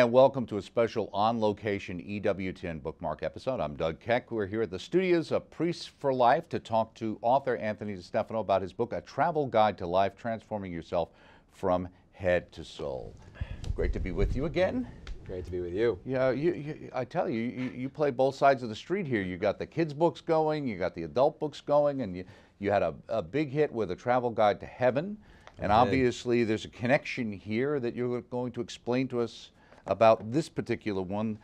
and welcome to a special on-location EWTN Bookmark episode. I'm Doug Keck. We're here at the studios of Priests for Life to talk to author Anthony DeStefano about his book, A Travel Guide to Life, Transforming Yourself from Head to Soul. Great to be with you again. Great to be with you. Yeah, I tell you, you play both sides of the street here. You got the kids' books going, you got the adult books going, and you had a big hit with A Travel Guide to Heaven. And obviously there's a connection here that you're going to explain to us about this particular one,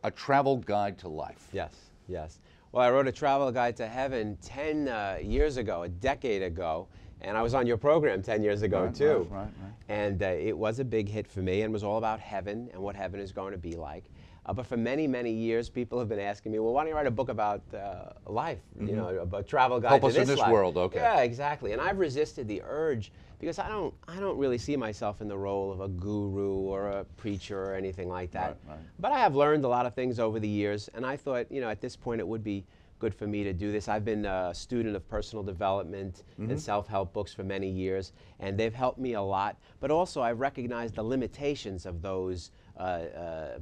A Travel Guide to Life. Yes, yes. Well, I wrote A Travel Guide to Heaven 10 years ago, a decade ago, and I was on your program 10 years ago too. Right. And it was a big hit for me and was all about heaven and what heaven is going to be like. But for many, many years, people have been asking me, well, why don't you write a book about life, you know, a travel guide to this life. Help us in this world, okay. Yeah, exactly. And I've resisted the urge because I don't really see myself in the role of a guru or a preacher or anything like that. Right. But I have learned a lot of things over the years, and I thought, you know, at this point it would be good for me to do this. I've been a student of personal development and self-help books for many years, and they've helped me a lot. But also I've recognized the limitations of those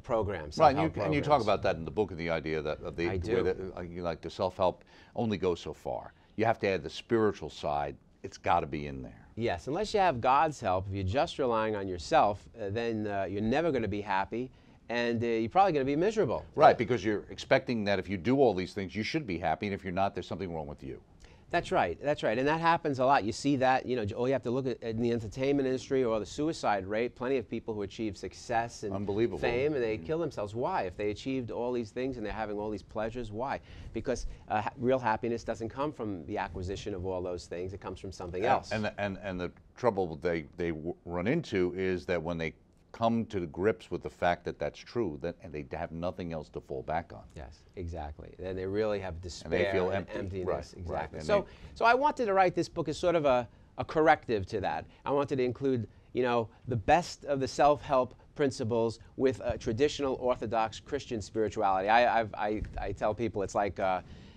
programs. Right, and you talk about that in the book, and the idea that I do. The self-help only goes so far. You have to add the spiritual side. It's got to be in there. Yes, unless you have God's help, if you're just relying on yourself, then you're never going to be happy, and you're probably going to be miserable. Right, because you're expecting that if you do all these things, you should be happy, and if you're not, there's something wrong with you. That's right, and that happens a lot. You see that, you know, you have to look at in the entertainment industry or the suicide rate, plenty of people who achieve success and fame, and they kill themselves. Why? If they achieved all these things and they're having all these pleasures, why? Because real happiness doesn't come from the acquisition of all those things, it comes from something else. And the trouble they run into is that when they come to grips with the fact that that's true, and they have nothing else to fall back on. Yes, exactly. And they really have despair and they feel and empty. emptiness. Right, exactly. right. So I wanted to write this book as sort of a corrective to that. I wanted to include, you know, the best of the self-help principles with traditional Orthodox Christian spirituality. I tell people it's like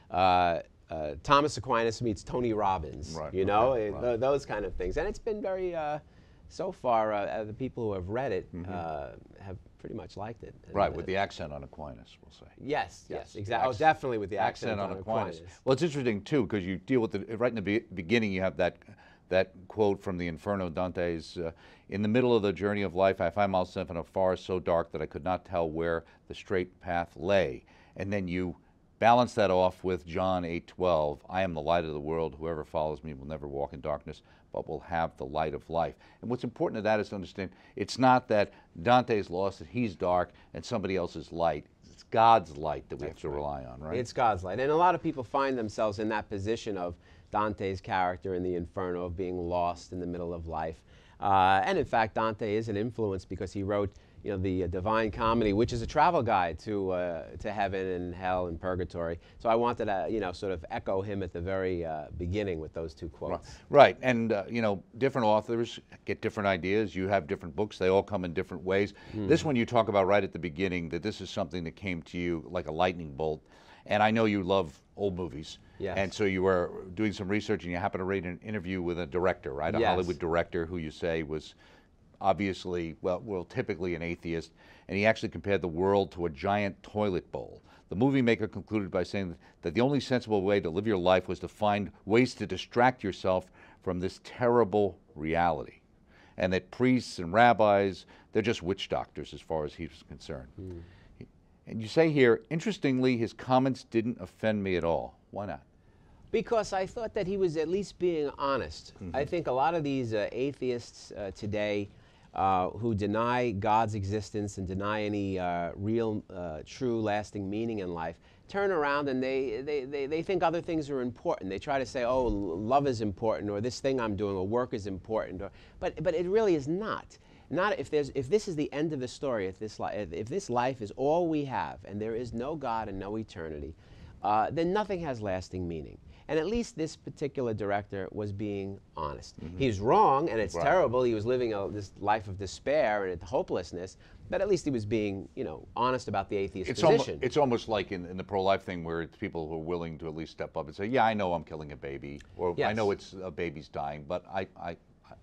Thomas Aquinas meets Tony Robbins, you know, those kind of things. And it's been very, so far, the people who have read it have pretty much liked it. Right, with the accent on Aquinas, we'll say. Yes, exactly. Oh, definitely with the accent on Aquinas. Well, it's interesting, too, because you deal with it right in the beginning. You have that quote from the Inferno, Dante's, in the middle of the journey of life, I find myself in a forest so dark that I could not tell where the straight path lay. And then you balance that off with John 8:12, I am the light of the world. Whoever follows me will never walk in darkness, but will have the light of life. And what's important to that is to understand, it's not that Dante's lost, that he's dark, and somebody else's light. It's God's light that we have to rely on, right? It's God's light. And a lot of people find themselves in that position of Dante's character in the Inferno, of being lost in the middle of life. And in fact, Dante is an influence because he wrote, you know, the Divine Comedy, which is a travel guide to heaven and hell and purgatory. So I wanted to, you know, sort of echo him at the very beginning with those two quotes. Right, and you know, different authors get different ideas. You have different books. They all come in different ways. This one you talk about right at the beginning, that this is something that came to you like a lightning bolt. And I know you love old movies. Yes. And so you were doing some research and you happened to read an interview with a director, right? A Hollywood director who you say was obviously, well, typically an atheist, and he actually compared the world to a giant toilet bowl. The movie maker concluded by saying that the only sensible way to live your life was to find ways to distract yourself from this terrible reality, and that priests and rabbis, they're just witch doctors as far as he was concerned. And you say here, interestingly, his comments didn't offend me at all. Why not? Because I thought that he was at least being honest. I think a lot of these atheists today who deny God's existence and deny any real, true, lasting meaning in life turn around and they think other things are important. They try to say, oh, love is important, or this thing I'm doing, or work is important, but it really is not. Not if this is the end of the story, if this life is all we have and there is no God and no eternity, then nothing has lasting meaning. And at least this particular director was being honest. He's wrong, and it's terrible. He was living this life of despair and hopelessness, but at least he was being, you know, honest about the atheist position. It's almost like in the pro-life thing where it's people who are willing to at least step up and say, yeah, I know I'm killing a baby, or I know it's a baby's dying, but I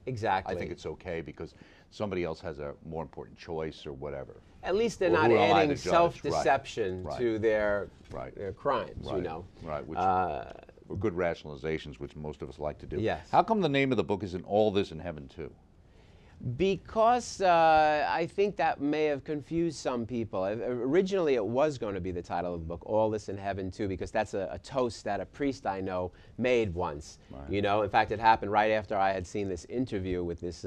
think it's okay because somebody else has a more important choice or whatever. At least they're Or not who am I adding to judge? self-deception Right. to their Right. crimes, Right. you know. Right, which were good rationalizations, which most of us like to do. Yes. How come the name of the book isn't All This in Heaven Too? Because I think that may have confused some people. Originally, it was going to be the title of the book, All This in Heaven Too, because that's a toast that a priest I know made once. Right. You know, in fact, it happened right after I had seen this interview with this,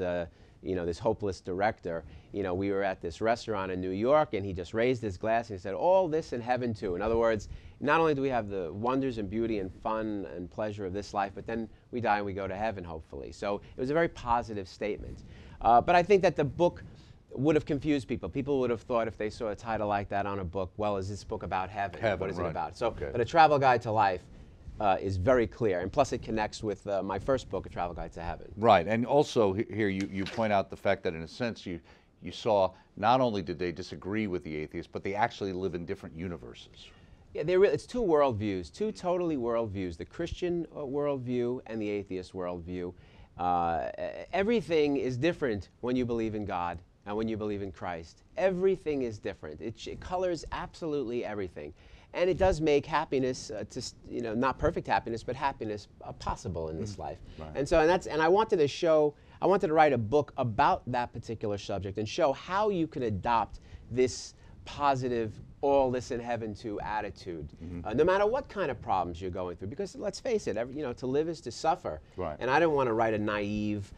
you know, this hopeless director. You know, we were at this restaurant in New York, and he just raised his glass and he said, "All this in heaven too." In other words, not only do we have the wonders and beauty and fun and pleasure of this life, but then we die and we go to heaven, hopefully. So it was a very positive statement. But I think that the book would have confused people. People would have thought if they saw a title like that on a book, well, is this book about heaven? What is it about? So, but A Travel Guide to Life is very clear. And plus it connects with my first book, A Travel Guide to Heaven. Right, and also here you point out the fact that in a sense you saw not only did they disagree with the atheists, but they actually live in different universes. Yeah, it's two worldviews, two totally worldviews, the Christian worldview and the atheist worldview. Everything is different when you believe in God and when you believe in Christ. Everything is different. It colors absolutely everything. And it does make happiness, you know, not perfect happiness, but happiness possible in this life. Right. And I wanted to write a book about that particular subject and show how you can adopt this positive, all this in heaven too attitude, no matter what kind of problems you're going through. Because let's face it, you know, to live is to suffer. Right. And I didn't want to write a naive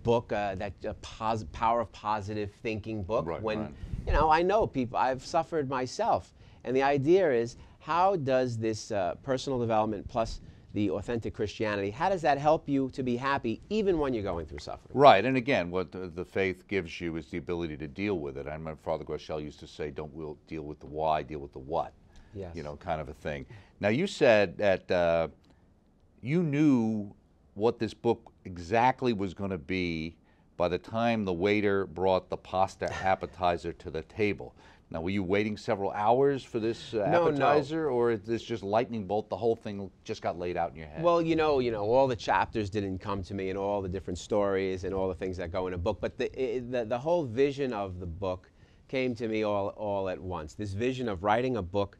book, power of positive thinking book. You know, I know people, I've suffered myself. And the idea is, how does this personal development plus the authentic Christianity, how does that help you to be happy even when you're going through suffering? Right, and again, what the faith gives you is the ability to deal with it. I remember Father Groeschel used to say, don't deal with the why, deal with the what. Yes. You know, kind of a thing. Now, you said that you knew what this book exactly was going to be by the time the waiter brought the pasta appetizer to the table. Now, were you waiting several hours for this appetizer, or is this just lightning bolt, the whole thing just got laid out in your head? Well, you know, all the chapters didn't come to me and all the different stories and all the things that go in a book, but the whole vision of the book came to me all at once. This vision of writing a book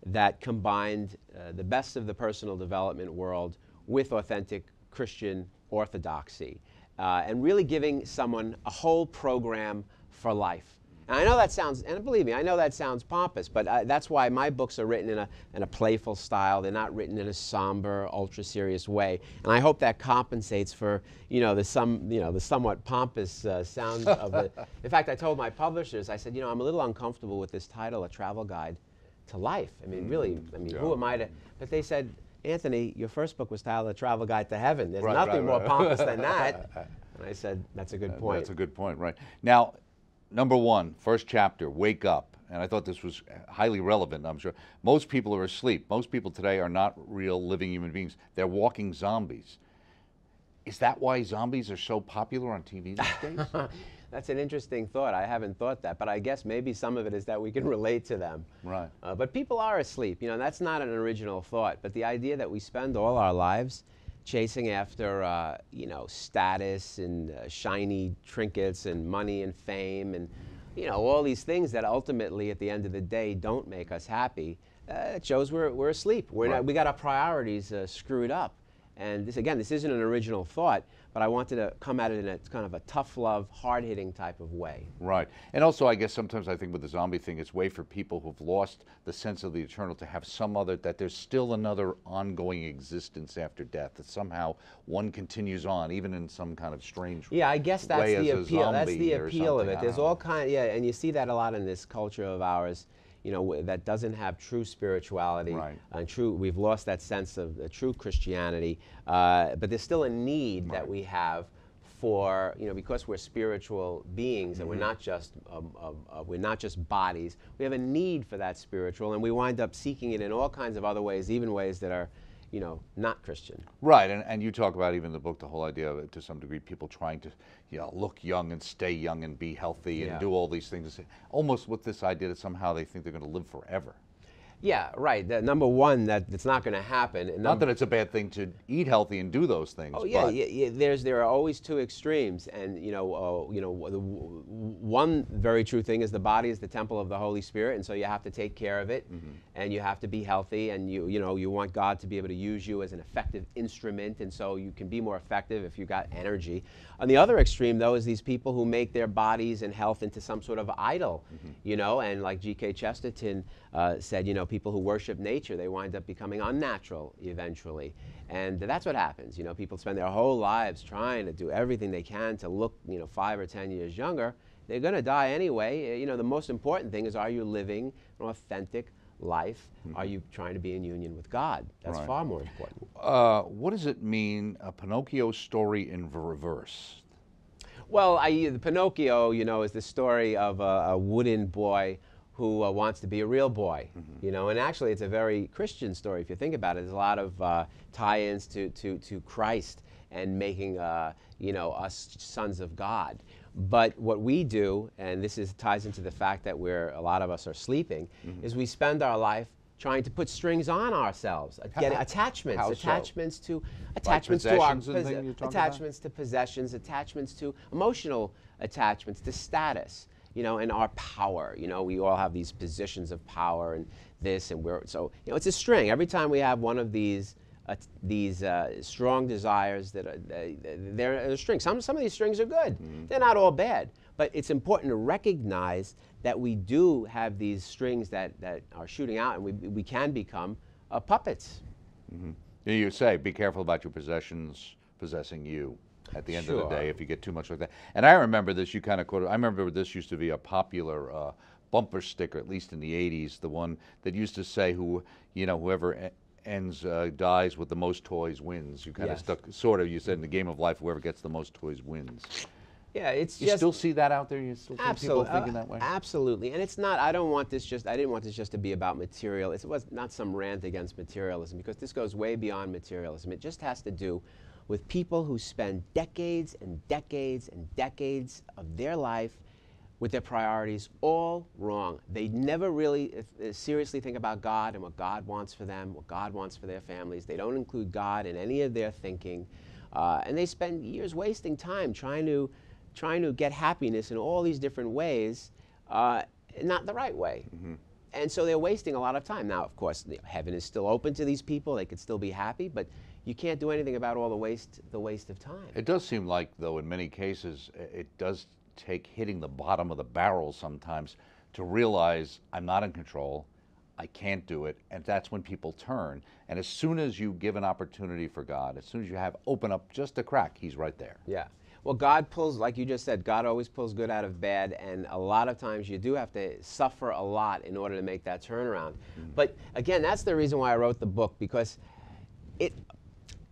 that combined the best of the personal development world with authentic Christian orthodoxy, and really giving someone a whole program for life. And I know that sounds, and believe me, I know that sounds pompous, but that's why my books are written in a playful style. They're not written in a somber, ultra-serious way. And I hope that compensates for, you know, the somewhat pompous sound of it. In fact, I told my publishers, I said, you know, I'm a little uncomfortable with this title, A Travel Guide to Life. I mean, really, who am I to? But they said, Anthony, your first book was titled A Travel Guide to Heaven. There's nothing more pompous than that. And I said, that's a good point. That's a good point, right. Now, number one, first chapter, wake up. And I thought this was highly relevant, I'm sure. Most people are asleep. Most people today are not real living human beings. They're walking zombies. Is that why zombies are so popular on TV these days? That's an interesting thought. I haven't thought that, but I guess maybe some of it is that we can relate to them. Right. But people are asleep. You know, that's not an original thought. But the idea that we spend all our lives chasing after, you know, status and shiny trinkets and money and fame and, you know, all these things that ultimately at the end of the day don't make us happy, it shows we're asleep. We got our priorities screwed up. And this, again, this isn't an original thought, but I wanted to come at it in a kind of a tough love, hard-hitting type of way. Right. And also, I guess sometimes I think with the zombie thing, it's a way for people who've lost the sense of the eternal to have some other, that there's still another ongoing existence after death, that somehow one continues on, even in some kind of strange way. Yeah, I guess that's the appeal. That's the appeal of it. There's all and you see that a lot in this culture of ours, you know, that doesn't have true spirituality, and we've lost that sense of true Christianity, but there's still a need that we have for, you know, because we're spiritual beings and we're not just bodies, we have a need for that spiritual, and we wind up seeking it in all kinds of other ways, even ways that are, you know, not Christian. Right, and you talk about even in the book, the whole idea of it, to some degree, people trying to, you know, look young and stay young and be healthy and do all these things, almost with this idea that somehow they think they're going to live forever. Yeah, right. Number one, that's not going to happen. And not that it's a bad thing to eat healthy and do those things. Oh yeah, yeah. There are always two extremes, and the one very true thing is the body is the temple of the Holy Spirit, and so you have to take care of it, and you have to be healthy, and you want God to be able to use you as an effective instrument, and so you can be more effective if you got energy. On the other extreme, though, is these people who make their bodies and health into some sort of idol, and like G.K. Chesterton said, people who worship nature, they wind up becoming unnatural eventually. And that's what happens. People spend their whole lives trying to do everything they can to look, 5 or 10 years younger. They're going to die anyway. The most important thing is, are you living an authentic life? Are you trying to be in union with God? That's far more important. What does it mean, a Pinocchio story in reverse? Well, the Pinocchio, is the story of a wooden boy who wants to be a real boy, and actually it's a very Christian story if you think about it. There's a lot of tie-ins to Christ and making us sons of God. But what we do, and this ties into the fact that a lot of us are sleeping, is we spend our life trying to put strings on ourselves, getting attachments to possessions, attachments to emotional attachments, to status. And our power. We all have these positions of power and this, and it's a string. Every time we have one of these strong desires they're a string. Some of these strings are good. They're not all bad. But it's important to recognize that we do have these strings that are shooting out, and we can become puppets. You say, be careful about your possessions possessing you. At the end of the day, if you get too much like that. And I remember this, you kind of quoted, I remember this used to be a popular bumper sticker, at least in the 80s, the one that used to say, whoever dies with the most toys wins. You kind of stuck, you said in the game of life, whoever gets the most toys wins. Yeah, it's you still see that out there? You still see people thinking that way? Absolutely. And it's not, I didn't want this just to be about material. It was not some rant against materialism, because this goes way beyond materialism. It just has to do with people who spend decades and decades and decades of their life with their priorities all wrong. They never really seriously think about God and what God wants for them, what God wants for their families. They don't include God in any of their thinking. And they spend years wasting time trying to get happiness in all these different ways, not the right way. And so they're wasting a lot of time. Now, of course, heaven is still open to these people. They could still be happy, but you can't do anything about all the waste of time. It does seem like, though, in many cases, it does take hitting the bottom of the barrel sometimes to realize I'm not in control, I can't do it, and that's when people turn. And as soon as you give an opportunity for God, as soon as you open up just a crack, He's right there. Yeah. Well, God pulls, like you just said, God always pulls good out of bad, and a lot of times you do have to suffer a lot in order to make that turnaround. But again, that's the reason why I wrote the book, because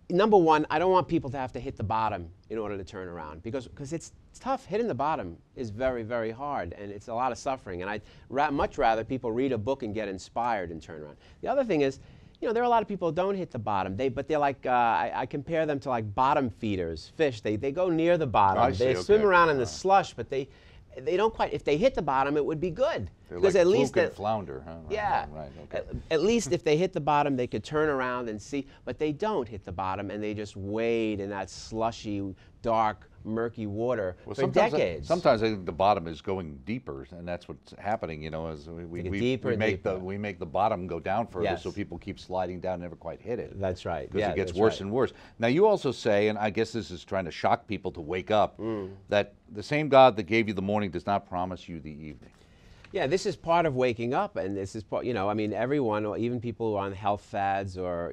number one, I don't want people to have to hit the bottom in order to turn around, because it's tough. Hitting the bottom is very, very hard, and it's a lot of suffering. And I'd much rather people read a book and get inspired and turn around. The other thing is, there are a lot of people who don't hit the bottom. But they're like, I compare them to like bottom feeders, fish. They go near the bottom. They swim around in the slush, but they don't quite. If they hit the bottom, it would be good. They're because like at least and flounder, huh? Yeah. Right. Okay. At least if they hit the bottom, they could turn around and see. But they don't hit the bottom, and they just wade in that slushy, dark, murky water for decades. Sometimes I think the bottom is going deeper, and that's what's happening. As we make the bottom go down further, so people keep sliding down and never quite hit it. That's right. Because it gets worse and worse. Now you also say, and I guess this is trying to shock people to wake up, that the same God that gave you the morning does not promise you the evening. Yeah, this is part of waking up, and this is part, everyone, or even people who are on health fads, or,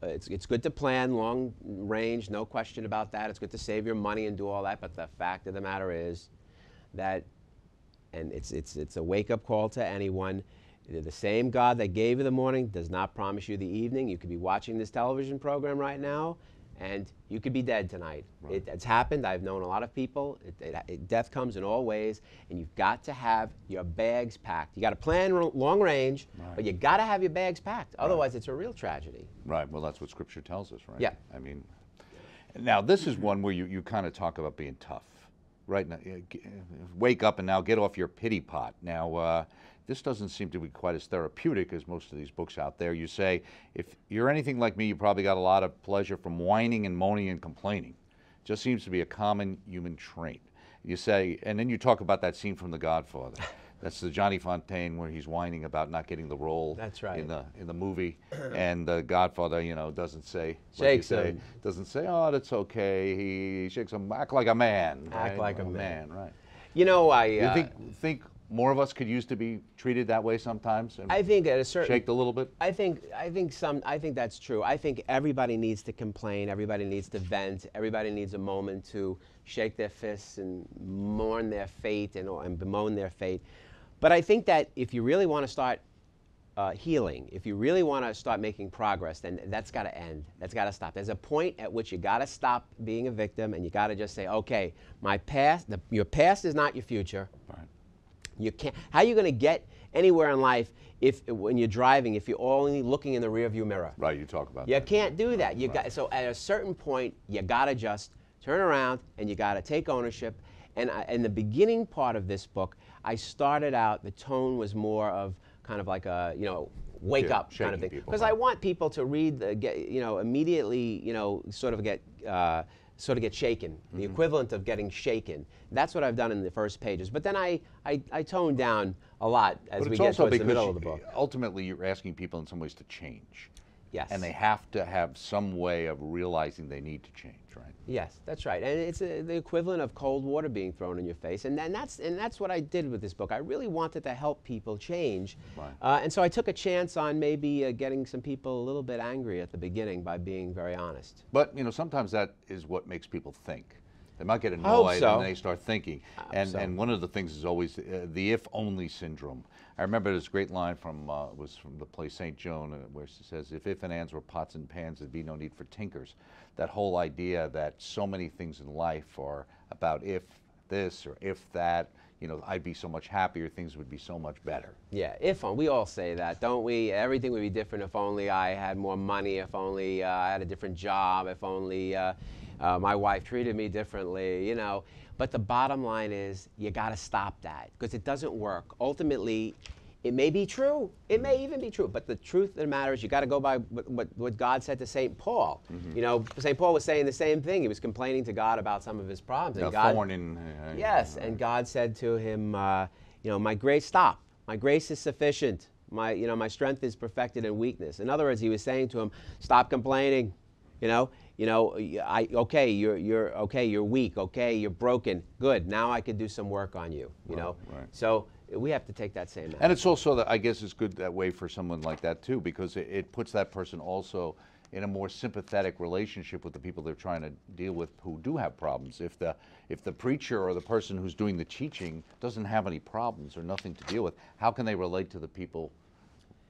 it's good to plan long range, no question about that. It's good to save your money and do all that, but the fact of the matter is that, and it's a wake-up call to anyone, the same God that gave you the morning does not promise you the evening. You could be watching this television program right now, and you could be dead tonight. Right. It's happened. I've known a lot of people. Death comes in all ways, and you've got to have your bags packed. You got to plan long range, but you got to have your bags packed. Otherwise, it's a real tragedy. Right. Well, that's what Scripture tells us, right? Yeah. I mean, now this is one where you kind of talk about being tough, right? Now, wake up and now get off your pity pot. Now, this doesn't seem to be quite as therapeutic as most of these books out there. You say, if you're anything like me, you probably got a lot of pleasure from whining and moaning and complaining. Just seems to be a common human trait. You say, and then you talk about that scene from The Godfather. That's the Johnny Fontaine where he's whining about not getting the role. That's right. In the movie, and the Godfather, doesn't say, shakes him. Doesn't say, oh, that's okay. He shakes him. Act like a man. Act like a man. Right. I think more of us could use to be treated that way sometimes. I think at a certain shaked a little bit. I think that's true. I think everybody needs to complain. Everybody needs to vent. Everybody needs a moment to shake their fists and mourn their fate and bemoan their fate. But I think that if you really want to start healing, if you really want to start making progress, then that's got to end. That's got to stop. There's a point at which you got to stop being a victim, and you got to just say, okay, my past, your past is not your future. Right. You can't. How are you going to get anywhere in life when you're driving if you're only looking in the rearview mirror? Right. You talk about. You can't do that. So at a certain point, you got to just turn around and you got to take ownership. And in the beginning part of this book, I started out, the tone was more of kind of like a, wake up kind of thing. Because I want people to read, immediately, sort of get shaken, the equivalent of getting shaken. That's what I've done in the first pages. But then I toned down a lot as we get towards the middle of the book. Ultimately, you're asking people in some ways to change. Yes. And they have to have some way of realizing they need to change, right? Yes, that's right. And it's the equivalent of cold water being thrown in your face. And that's what I did with this book. I really wanted to help people change. Right. And so I took a chance on maybe getting some people a little bit angry at the beginning by being very honest. But, sometimes that is what makes people think. They might get annoyed and they start thinking. And one of the things is always the if-only syndrome. I remember this great line was from the play St. Joan, where she says, if and ands were pots and pans, there'd be no need for tinkers. That whole idea that so many things in life are about if this or if that, I'd be so much happier, things would be so much better. Yeah, we all say that, don't we? Everything would be different if only I had more money, if only I had a different job, if only my wife treated me differently, But the bottom line is you got to stop that because it doesn't work. Ultimately, it may be true. It may even be true. But the truth of the matter is you got to go by what God said to St. Paul. St. Paul was saying the same thing. He was complaining to God about some of his problems. And God, thorn in, yes, and God said to him, my grace, stop. My grace is sufficient. My strength is perfected in weakness. In other words, he was saying to him, stop complaining. You're weak, okay, you're broken, good, now I can do some work on you, Right. So we have to take that same attitude. And it's also, that I guess it's good that way for someone like that too, because it puts that person also in a more sympathetic relationship with the people they're trying to deal with who do have problems. If the preacher or the person who's doing the teaching doesn't have any problems or nothing to deal with, how can they relate to the people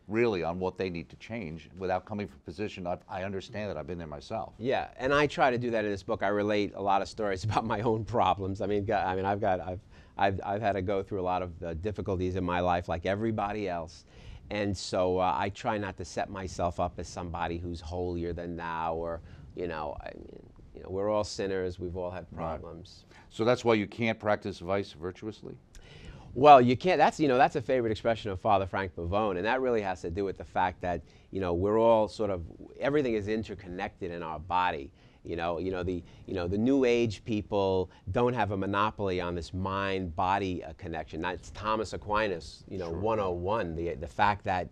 really on what they need to change without coming from a position I understand that, I've been there myself. Yeah, and I try to do that in this book. I relate a lot of stories about my own problems. I've had to go through a lot of difficulties in my life like everybody else. And so I try not to set myself up as somebody who's holier than thou or, we're all sinners, we've all had problems. Right. So that's why you can't practice vice virtuously? Well, you can't. That's a favorite expression of Father Frank Pavone, and that really has to do with the fact that we're all everything is interconnected in our body. The New Age people don't have a monopoly on this mind-body connection. That's Thomas Aquinas, sure. 101. The fact that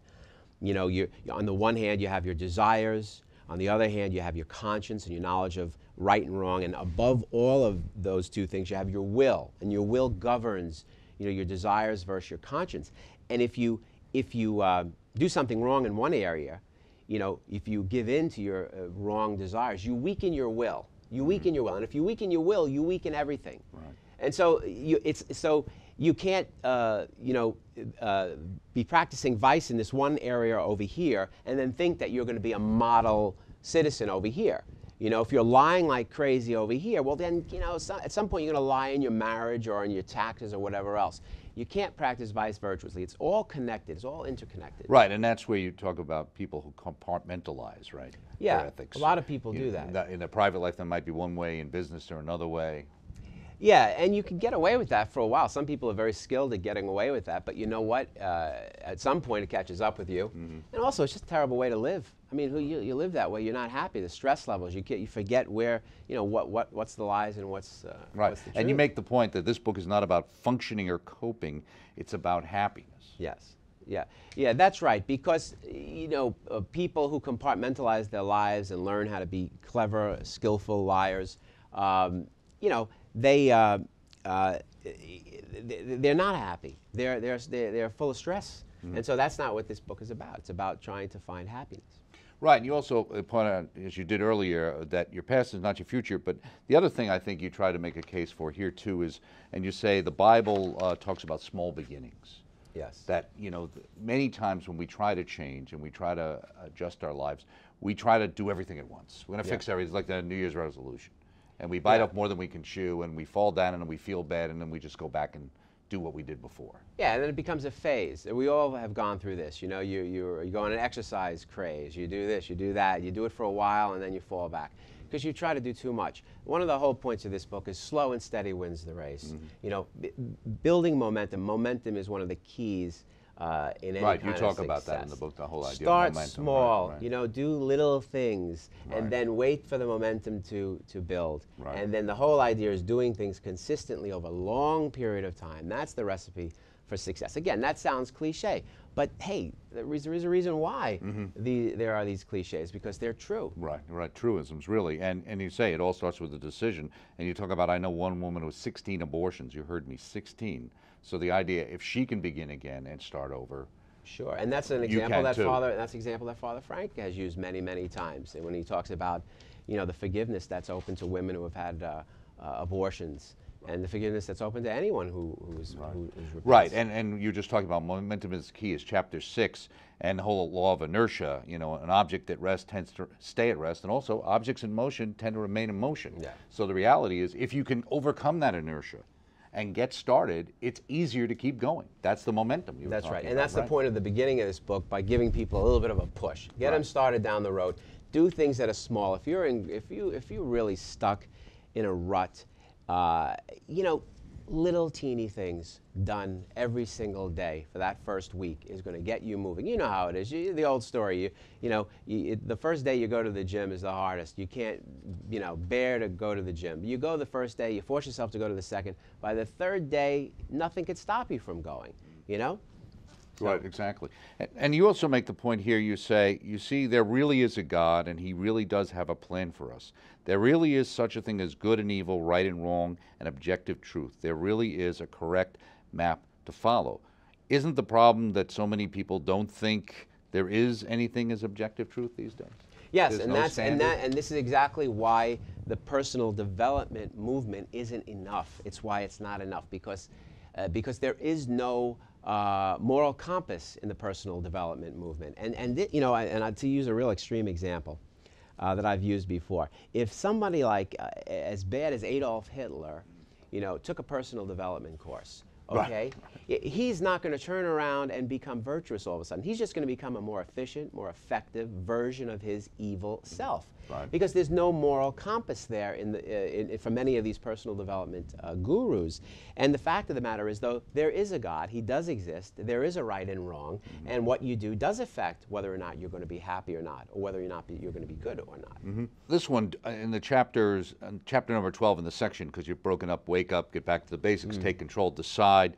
you on the one hand you have your desires, on the other hand you have your conscience and your knowledge of right and wrong, and above all of those two things you have your will, and your will governs your desires versus your conscience. And if you do something wrong in one area, if you give in to your wrong desires, you weaken your will. You weaken your will, and if you weaken your will, you weaken everything. Right. And so you can't be practicing vice in this one area over here, and then think that you're going to be a model citizen over here. If you're lying like crazy over here, well then, at some point you're going to lie in your marriage or in your taxes or whatever else. You can't practice vice virtuously. It's all connected. It's all interconnected. Right, and that's where you talk about people who compartmentalize, right? Yeah, their ethics. A lot of people do that. In their private life, there might be one way. In business, or another way. Yeah, and you can get away with that for a while. Some people are very skilled at getting away with that, but you know what? At some point it catches up with you. And also, it's just a terrible way to live. I mean, you live that way, you're not happy. The stress levels, you forget where, what's the lies and what's the truth. And you make the point that this book is not about functioning or coping, it's about happiness. Yes. Yeah, that's right. Because people who compartmentalize their lives and learn how to be clever, skillful liars, they're not happy. They're full of stress, and so that's not what this book is about. It's about trying to find happiness. Right, and you also point out, as you did earlier, that your past is not your future. But the other thing I think you try to make a case for here too is, and you say the Bible talks about small beginnings. Yes. That, many times when we try to change and we try to adjust our lives, we try to do everything at once. We're going to fix everything. It's like the New Year's resolution. And we bite off more than we can chew, and we fall down, and then we feel bad, and then we just go back and do what we did before. Yeah, and then it becomes a phase. We all have gone through this. You go on an exercise craze. You do this, you do that. You do it for a while, and then you fall back because you try to do too much. One of the whole points of this book is slow and steady wins the race. Building momentum. Momentum is one of the keys in any kind of success. Right, you talk about that in the book, the whole idea Start of momentum. small, right. Do little things, and then wait for the momentum to build. Right. And then the whole idea is doing things consistently over a long period of time. That's the recipe for success. Again, that sounds cliche, but hey, there is a reason why there are these cliches, because they're true. Right, truisms, really. And you say it all starts with a decision, and you talk about, I know one woman with 16 abortions. You heard me, 16. So the idea, if she can begin again and start over. Sure, and that's an example that Father Frank has used many, many times. And when he talks about, the forgiveness that's open to women who have had abortions, and the forgiveness that's open to anyone who's right. And you're just talking about momentum is key, is chapter 6, and the whole law of inertia. An object at rest tends to stay at rest, and also objects in motion tend to remain in motion. Yeah. So the reality is, if you can overcome that inertia and get started, it's easier to keep going. That's the momentum you were That's talking right, about, and that's the point of the beginning of this book, by giving people a little bit of a push, get them started down the road. Do things that are small. If you're really stuck in a rut, little teeny things done every single day for that first week is going to get you moving. You know how it is. The old story. The first day you go to the gym is the hardest. You can't, bear to go to the gym. You go the first day. You force yourself to go to the second. By the third day, nothing could stop you from going. So. Right, exactly. And you also make the point here, you say, you see, there really is a God, and he really does have a plan for us. There really is such a thing as good and evil, right and wrong, and objective truth. There really is a correct map to follow. Isn't the problem that so many people don't think there is anything as objective truth these days? Yes, and this is exactly why the personal development movement isn't enough. It's why it's not enough, because there is no moral compass in the personal development movement. And to use a real extreme example that I've used before, if somebody like as bad as Adolf Hitler, took a personal development course, okay, he's not going to turn around and become virtuous all of a sudden. He's just going to become a more efficient, more effective version of his evil self. Right. Because there's no moral compass there for many of these personal development gurus. And the fact of the matter is, though, there is a God. He does exist. There is a right and wrong. And what you do does affect whether or not you're going to be happy or not, or whether or not you're going to be good or not. This one, in the chapters, chapter number 12 in the section, because you've broken up, wake up, get back to the basics, take control, decide,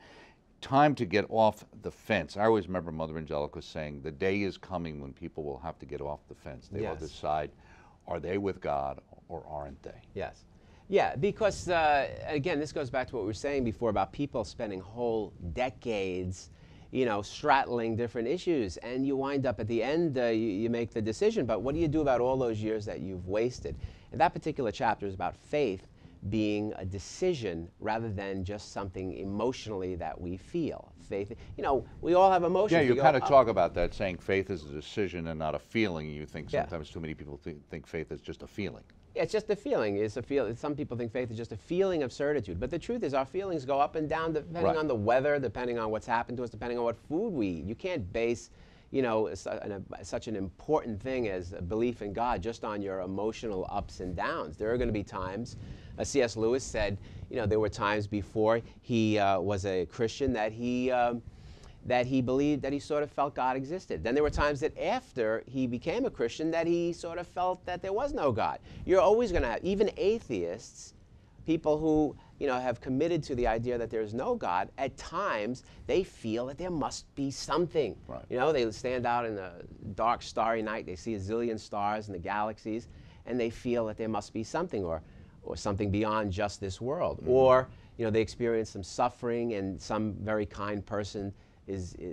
time to get off the fence. I always remember Mother Angelica saying, the day is coming when people will have to get off the fence. They will decide, are they with God or aren't they? Yes. Yeah, because, again, this goes back to what we were saying before about people spending whole decades, straddling different issues, and you wind up at the end, you make the decision, but what do you do about all those years that you've wasted? And that particular chapter is about faith being a decision rather than just something emotionally that we feel. Faith, we all have emotions. Yeah, you kind of talk about that, saying faith is a decision and not a feeling. You think sometimes too many people think faith is just a feeling. Yeah, it's just a feeling. It's a feel. Some people think faith is just a feeling of certitude. But the truth is our feelings go up and down depending on the weather, depending on what's happened to us, depending on what food we eat. You can't base you know, such an important thing as a belief in God just on your emotional ups and downs. There are going to be times, C.S. Lewis said, you know, there were times before he was a Christian that he believed, that he sort of felt God existed. Then there were times that after he became a Christian that he sort of felt that there was no God. You're always going to have, even atheists, people who, you know, have committed to the idea that there's no God, at times they feel that there must be something. Right. You know, they stand out in a dark, starry night, they see a zillion stars in the galaxies, and they feel that there must be something, or something beyond just this world. Mm-hmm. Or, you know, they experience some suffering and some very kind person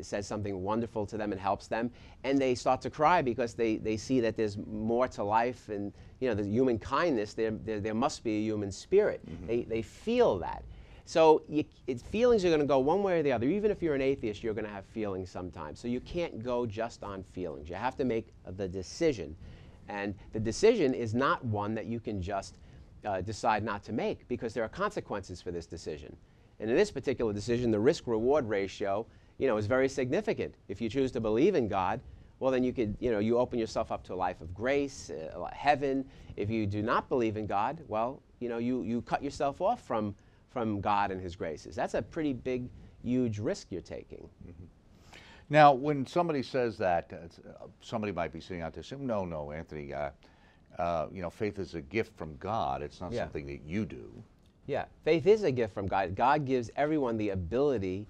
says something wonderful to them and helps them, and they start to cry because they see that there's more to life, and, you know, the human kindness, there must be a human spirit. Mm-hmm. They feel that. So feelings are going to go one way or the other. Even if you're an atheist, you're going to have feelings sometimes. So you can't go just on feelings. You have to make the decision. And the decision is not one that you can just decide not to make, because there are consequences for this decision. And in this particular decision, the risk-reward ratio, you know, is very significant. If you choose to believe in God, well, then you could, you know, you open yourself up to a life of grace, heaven. If you do not believe in God, well, you know, you cut yourself off from God and His graces. That's a pretty big, huge risk you're taking. Mm-hmm. Now, when somebody says that, somebody might be sitting out there saying, no, Anthony, you know, faith is a gift from God. It's not something that you do. Yeah, faith is a gift from God. God gives everyone the ability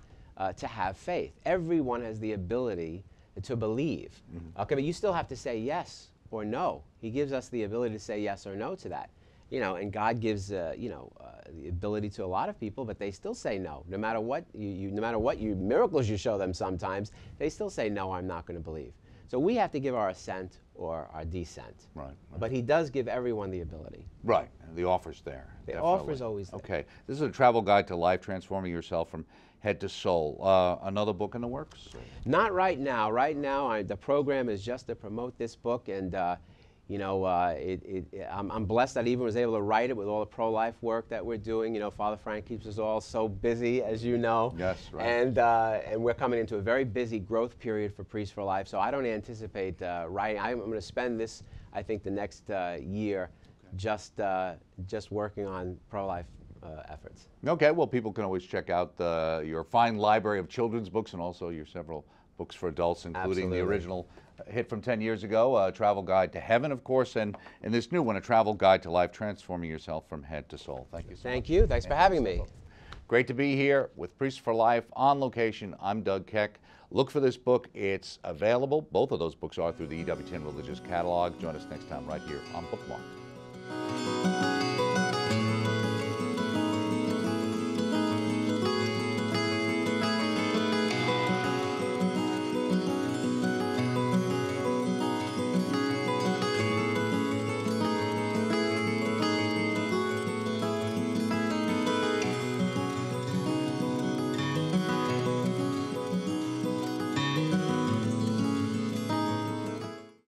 to have faith. Everyone has the ability to believe. Mm-hmm. Okay, but you still have to say yes or no. He gives us the ability to say yes or no to that. You know, and God gives you know, the ability to a lot of people, but they still say no. No matter what no matter what miracles you show them, sometimes they still say no, I'm not going to believe. So we have to give our assent or our dissent. Right. But He does give everyone the ability. Right. The offer's there. The offer's always there. Okay. This is a travel guide to life, transforming yourself from head to soul. Another book in the works? Not right now. Right now, the program is just to promote this book, and you know, I'm blessed that I even was able to write it with all the pro-life work that we're doing. You know, Father Frank keeps us all so busy, as you know. Yes, right. And we're coming into a very busy growth period for Priests for Life, so I don't anticipate writing. I'm going to spend this, I think, the next year just working on pro-life efforts. Okay, well, people can always check out your fine library of children's books and also your several books for adults, including the original hit from 10 years ago, Travel Guide to Heaven, of course, and this new one, A Travel Guide to Life, Transforming Yourself from Head to Soul. Thank you so much. Thank you. Thanks for having me. Great to be here with Priests for Life on location. I'm Doug Keck. Look for this book. It's available. Both of those books are through the EWTN Religious Catalog. Join us next time right here on Bookmark.